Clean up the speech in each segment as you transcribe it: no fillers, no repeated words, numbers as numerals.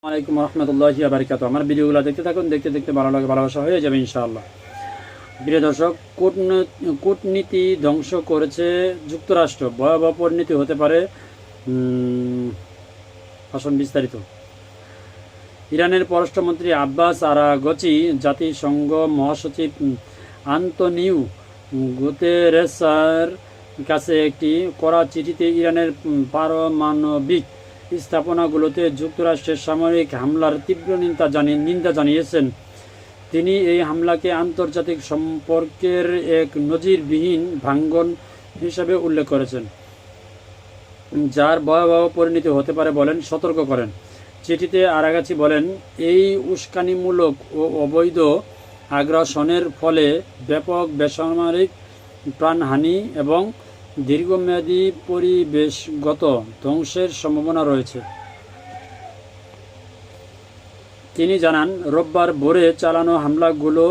আলাইকুম রহমতুল্লাহি ওয়া বারাকাতুহু। আমার ভিডিওগুলো দেখতে থাকুন, দেখতে দেখতে ভালো লাগে, ভালোবাসা হয়ে যাবে ইনশাআল্লাহ। প্রিয় দর্শক, কূটনীতি ধ্বংস করেছে যুক্তরাষ্ট্র, ভয়াবহ পরিণতি হতে পারে। আসুন বিস্তারিত। ইরানের পররাষ্ট্রমন্ত্রী আব্বাস আরাগচি জাতিসংঘ মহাসচিব আন্তোনিও গুতেরেসের কাছে একটি কড়া চিঠিতে ইরানের পারমাণবিক স্থাপনাগুলোতে যুক্তরাষ্ট্রের সামরিক হামলার তীব্র নিন্দা জানিয়েছেন। তিনি এই হামলাকে আন্তর্জাতিক সম্পর্কের এক নজিরবিহীন ভাঙ্গন হিসাবে উল্লেখ করেছেন, যার ভয়াবহ পরিণতি হতে পারে বলেন সতর্ক করেন। চিঠিতে আরাগাচি বলেন, এই উস্কানিমূলক ও অবৈধ আগ্রাসনের ফলে ব্যাপক বেসামরিক প্রাণহানি এবং দীর্ঘমেয়াদী পরিবেশগত ধ্বংসের সম্ভাবনা রয়েছে। তিনি জানান, রোববার ভোরে চালানো হামলাগুলো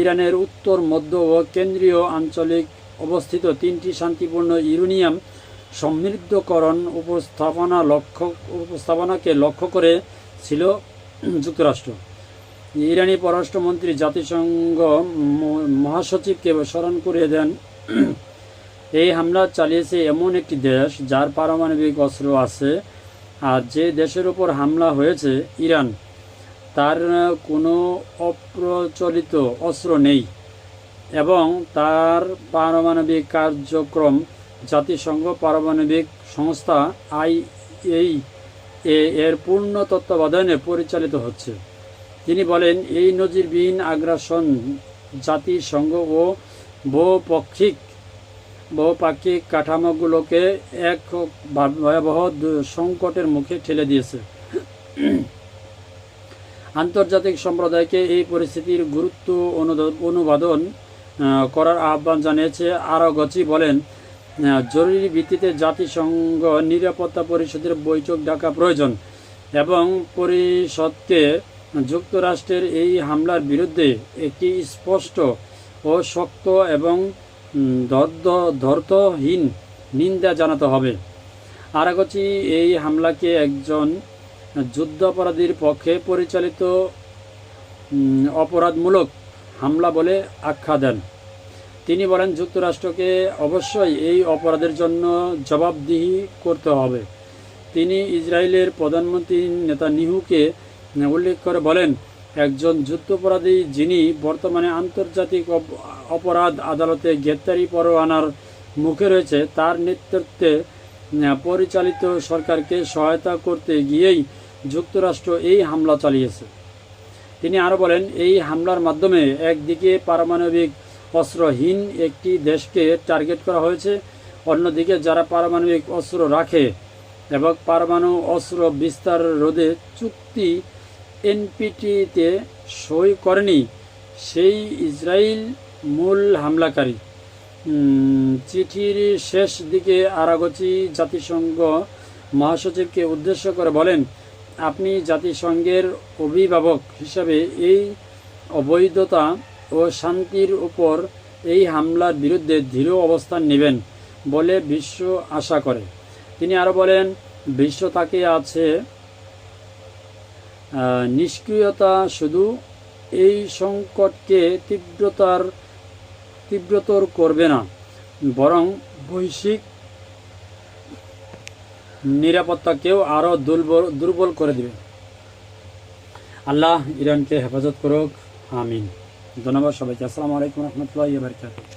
ইরানের উত্তর, মধ্য ও কেন্দ্রীয় আঞ্চলিক অবস্থিত 3টি শান্তিপূর্ণ ইউরেনিয়াম সমৃদ্ধকরণ উপস্থাপনাকে লক্ষ্য করে ছিল যুক্তরাষ্ট্র। ইরানি পররাষ্ট্রমন্ত্রী জাতিসংঘ মহাসচিবকে স্মরণ করিয়ে দেন, এই হামলা চালিয়েছে এমন একটি দেশ যার পারমাণবিক অস্ত্র আছে, আর যে দেশের উপর হামলা হয়েছে ইরান, তার কোনো অপ্রচলিত অস্ত্র নেই এবং তার পারমাণবিক কার্যক্রম জাতিসংঘ পারমাণবিক সংস্থা IAEA এর পূর্ণ তত্ত্বাবধানে পরিচালিত হচ্ছে। তিনি বলেন, এই নজিরবিহীন আগ্রাসন জাতিসংঘ ও বহুপাক্ষিক কাঠামোগুলোকে এক ভয়াবহ সংকটের মুখে ঠেলে দিয়েছে। আন্তর্জাতিক সম্প্রদায়কে এই পরিস্থিতির গুরুত্ব অনুধাবন করার আহ্বান জানিয়েছে আরাগচি। বলেন, জরুরি ভিত্তিতে জাতিসংঘ নিরাপত্তা পরিষদের বৈঠক ডাকা প্রয়োজন এবং পরিষদকে যুক্তরাষ্ট্রের এই হামলার বিরুদ্ধে একটি স্পষ্ট ও শক্ত এবং ধৈর্যহীন নিন্দা জানাতে হবে। আরাগচি এই হামলাকে একজন যুদ্ধাপরাধীর পক্ষে পরিচালিত অপরাধমূলক হামলা বলে আখ্যা দেন। তিনি বলেন, যুক্তরাষ্ট্রকে অবশ্যই এই অপরাধের জন্য জবাবদিহি করতে হবে। তিনি ইসরায়েলের প্রধানমন্ত্রী নেতানিয়াহুকে উল্লেখ করে বলেন, একজন যুদ্ধাপরাধী যিনি বর্তমানে আন্তর্জাতিক অপরাধ আদালতে গ্রেপ্তারি পরোয়ানার মুখে রয়েছে, তার নেতৃত্বে পরিচালিত সরকারকে সহায়তা করতে গিয়েই যুক্তরাষ্ট্র এই হামলা চালিয়েছে। তিনি আরও বলেন, এই হামলার মাধ্যমে একদিকে পারমাণবিক অস্ত্রহীন একটি দেশকে টার্গেট করা হয়েছে, অন্যদিকে যারা পারমাণবিক অস্ত্র রাখে এবং পরমাণু অস্ত্র বিস্তার রোধে চুক্তি NPT-তে সই করেনি, সেই ইসরায়েল মূল হামলাকারী। চিঠির শেষ দিকে আরাগচি জাতিসংঘ মহাসচিবকে উদ্দেশ্য করে বলেন, আপনি জাতিসংঘের অভিভাবক হিসাবে এই অবৈধতা ও শান্তির উপর এই হামলার বিরুদ্ধে দৃঢ় অবস্থান নেবেন বলে বিশ্ব আশা করে। তিনি আরও বলেন, বিশ্ব তাকিয়ে আছে, নিষ্ক্রিয়তা শুধু এই সংকটকে তীব্রতর করবে না, বরং বৈশ্বিক নিরাপত্তাকেও আরও দুর্বল করে দেবে। আল্লাহ ইরানকে হেফাজত করুক, আমিন। ধন্যবাদ সবাইকে। আসসালামু আলাইকুম রহমতুল্লাহি ওয়া বারাকাতুহু।